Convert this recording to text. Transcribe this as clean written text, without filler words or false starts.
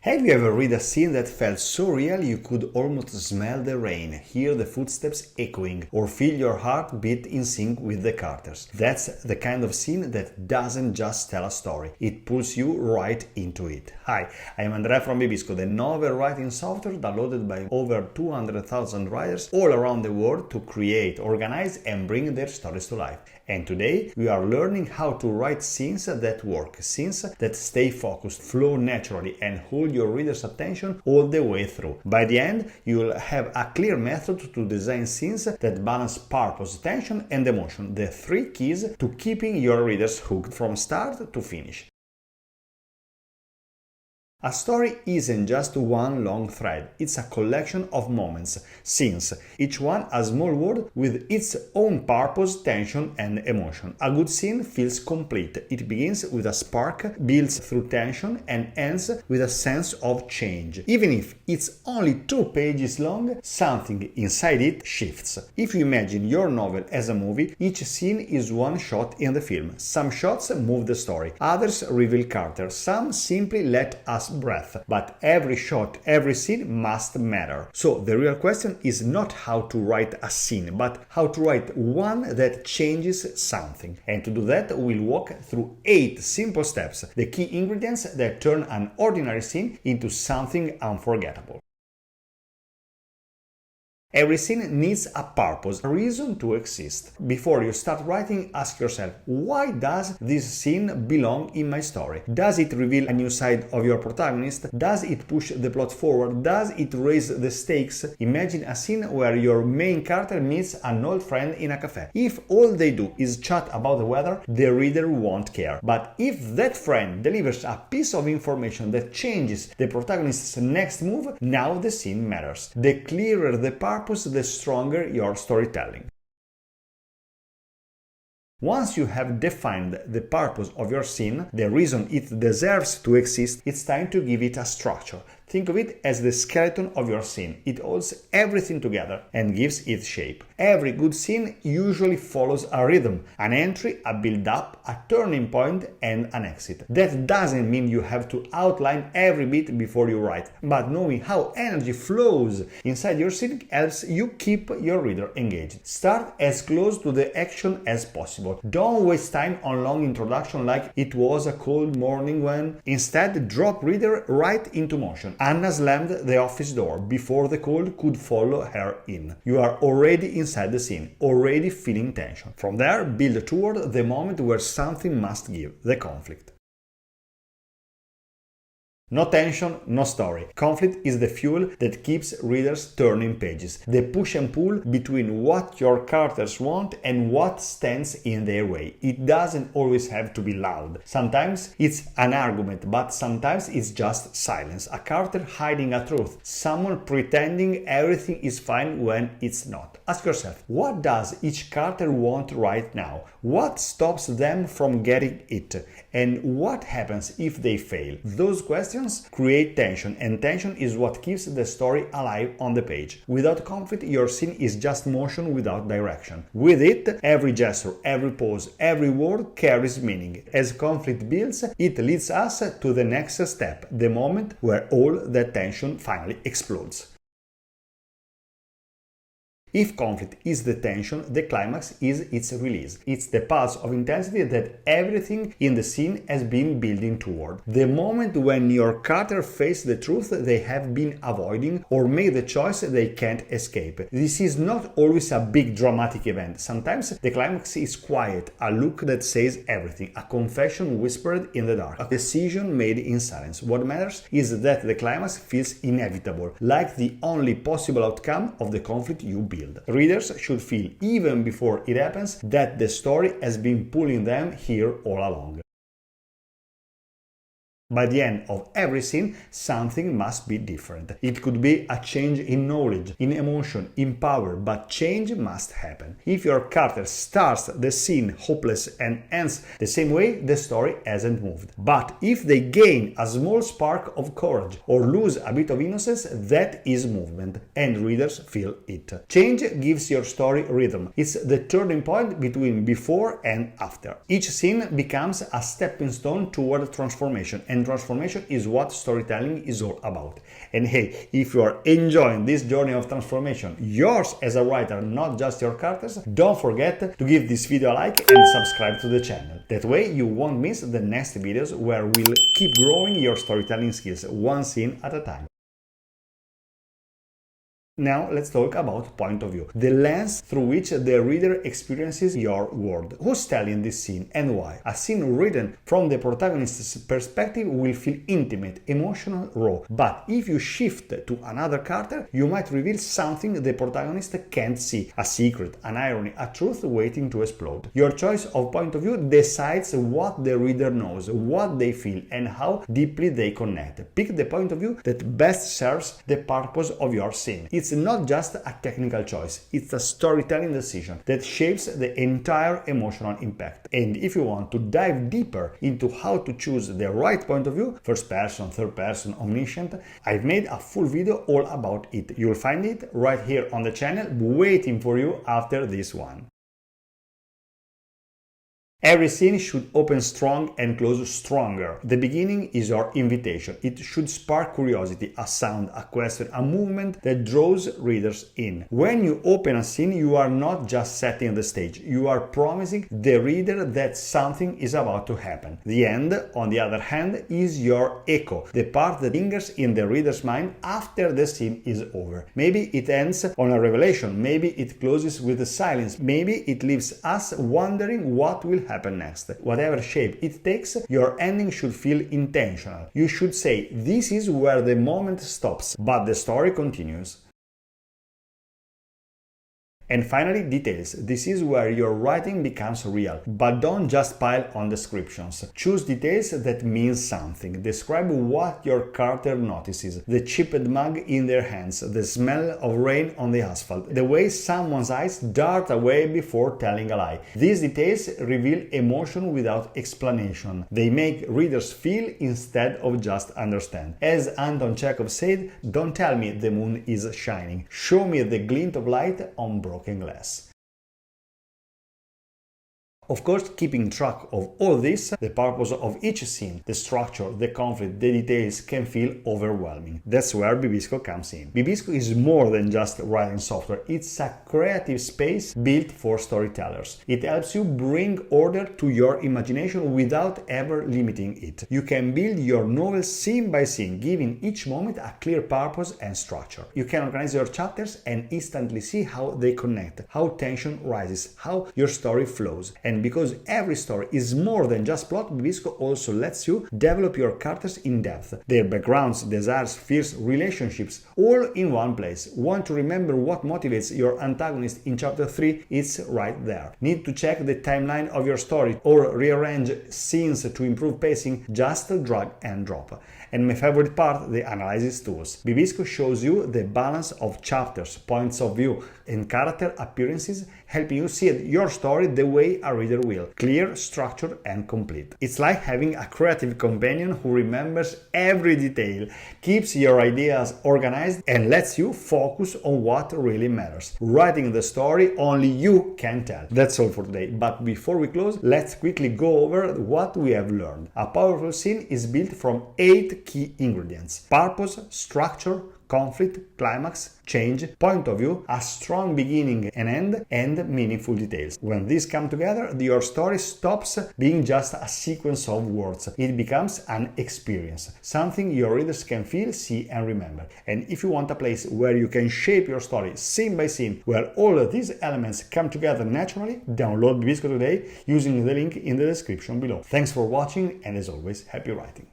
Have you ever read a scene that felt so real you could almost smell the rain, hear the footsteps echoing, or feel your heart beat in sync with the characters? That's the kind of scene that doesn't just tell a story, it pulls you right into it. Hi, I am Andrea from Bibisco, the novel writing software downloaded by over 200,000 writers all around the world to create, organize and bring their stories to life. And today we are learning how to write scenes that work, scenes that stay focused, flow naturally and hold your reader's attention all the way through. By the end, you will have a clear method to design scenes that balance purpose, tension and emotion, the three keys to keeping your readers hooked from start to finish. A story isn't just one long thread, it's a collection of moments, scenes, each one a small word with its own purpose, tension and emotion. A good scene feels complete. It begins with a spark, builds through tension and ends with a sense of change. Even if it's only 2 pages long, something inside it shifts. If you imagine your novel as a movie, each scene is one shot in the film. Some shots move the story, others reveal characters, some simply let us breath, but every shot, every scene must matter. So the real question is not how to write a scene, but how to write one that changes something. And to do that, we'll walk through 8 simple steps, the key ingredients that turn an ordinary scene into something unforgettable. Every scene needs a purpose, a reason to exist. Before you start writing, ask yourself, why does this scene belong in my story? Does it reveal a new side of your protagonist? Does it push the plot forward? Does it raise the stakes? Imagine a scene where your main character meets an old friend in a cafe. If all they do is chat about the weather, the reader won't care. But if that friend delivers a piece of information that changes the protagonist's next move, now the scene matters. The clearer the purpose, the stronger your storytelling. Once you have defined the purpose of your scene, the reason it deserves to exist, it's time to give it a structure. Think of it as the skeleton of your scene. It holds everything together and gives it shape. Every good scene usually follows a rhythm, an entry, a build-up, a turning point and an exit. That doesn't mean you have to outline every bit before you write, but knowing how energy flows inside your scene helps you keep your reader engaged. Start as close to the action as possible. Don't waste time on long introduction like "it was a cold morning when." Instead, drop reader right into motion. Anna slammed the office door before the cold could follow her in. You are already inside the scene, already feeling tension. From there, build toward the moment where something must give, the conflict. No tension, no story. Conflict is the fuel that keeps readers turning pages. The push and pull between what your characters want and what stands in their way. It doesn't always have to be loud. Sometimes it's an argument, but sometimes it's just silence. A character hiding a truth. Someone pretending everything is fine when it's not. Ask yourself, what does each character want right now? What stops them from getting it? And what happens if they fail? Those questions create tension, and tension is what keeps the story alive on the page. Without conflict, your scene is just motion without direction. With it, every gesture, every pause, every word carries meaning. As conflict builds, it leads us to the next step, the moment where all that tension finally explodes. If conflict is the tension, the climax is its release. It's the pulse of intensity that everything in the scene has been building toward. The moment when your character face the truth they have been avoiding or make the choice they can't escape. This is not always a big dramatic event. Sometimes the climax is quiet, a look that says everything, a confession whispered in the dark, a decision made in silence. What matters is that the climax feels inevitable, like the only possible outcome of the conflict you build. Readers should feel, even before it happens, that the story has been pulling them here all along. By the end of every scene, something must be different. It could be a change in knowledge, in emotion, in power, but change must happen. If your character starts the scene hopeless and ends the same way, the story hasn't moved. But if they gain a small spark of courage or lose a bit of innocence, that is movement, and readers feel it. Change gives your story rhythm. It's the turning point between before and after. Each scene becomes a stepping stone toward transformation, and transformation is what storytelling is all about. And hey, if you are enjoying this journey of transformation, yours as a writer, not just your characters, don't forget to give this video a like and subscribe to the channel. That way you won't miss the next videos where we'll keep growing your storytelling skills one scene at a time. Now let's talk about point of view, the lens through which the reader experiences your world. Who's telling this scene and why? A scene written from the protagonist's perspective will feel intimate, emotional, raw. But if you shift to another character, you might reveal something the protagonist can't see, a secret, an irony, a truth waiting to explode. Your choice of point of view decides what the reader knows, what they feel, and how deeply they connect. Pick the point of view that best serves the purpose of your scene. It's not just a technical choice, it's a storytelling decision that shapes the entire emotional impact. And if you want to dive deeper into how to choose the right point of view, first person, third person, omniscient, I've made a full video all about it. You'll find it right here on the channel, waiting for you after this one. Every scene should open strong and close stronger. The beginning is your invitation. It should spark curiosity, a sound, a question, a movement that draws readers in. When you open a scene, you are not just setting the stage. You are promising the reader that something is about to happen. The end, on the other hand, is your echo, the part that lingers in the reader's mind after the scene is over. Maybe it ends on a revelation. Maybe it closes with a silence. Maybe it leaves us wondering what will happen next. Whatever shape it takes, your ending should feel intentional. You should say, this is where the moment stops, but the story continues. And finally, details. This is where your writing becomes real, but don't just pile on descriptions. Choose details that mean something. Describe what your character notices, the chipped mug in their hands, the smell of rain on the asphalt, the way someone's eyes dart away before telling a lie. These details reveal emotion without explanation. They make readers feel instead of just understand. As Anton Chekhov said, don't tell me the moon is shining. Show me the glint of light on broken glass. Of course, keeping track of all this, the purpose of each scene, the structure, the conflict, the details can feel overwhelming. That's where Bibisco comes in. Bibisco is more than just writing software. It's a creative space built for storytellers. It helps you bring order to your imagination without ever limiting it. You can build your novel scene by scene, giving each moment a clear purpose and structure. You can organize your chapters and instantly see how they connect, how tension rises, how your story flows. And because every story is more than just plot, Bibisco also lets you develop your characters in depth, their backgrounds, desires, fears, relationships, all in one place. Want to remember what motivates your antagonist in chapter 3? It's right there. Need to check the timeline of your story or rearrange scenes to improve pacing? Just drag and drop. And my favorite part, the analysis tools. Bibisco shows you the balance of chapters, points of view, and character appearances, helping you see your story the way a reader will. Clear, structured, and complete. It's like having a creative companion who remembers every detail, keeps your ideas organized, and lets you focus on what really matters. Writing the story only you can tell. That's all for today. But before we close, let's quickly go over what we have learned. A powerful scene is built from 8 key ingredients: purpose, structure, conflict, climax, change, point of view, a strong beginning and end, and meaningful details. When these come together, your story stops being just a sequence of words. It becomes an experience, something your readers can feel, see, and remember. And if you want a place where you can shape your story scene by scene, where all of these elements come together naturally, download Bibisco today using the link in the description below. Thanks for watching, and as always, happy writing.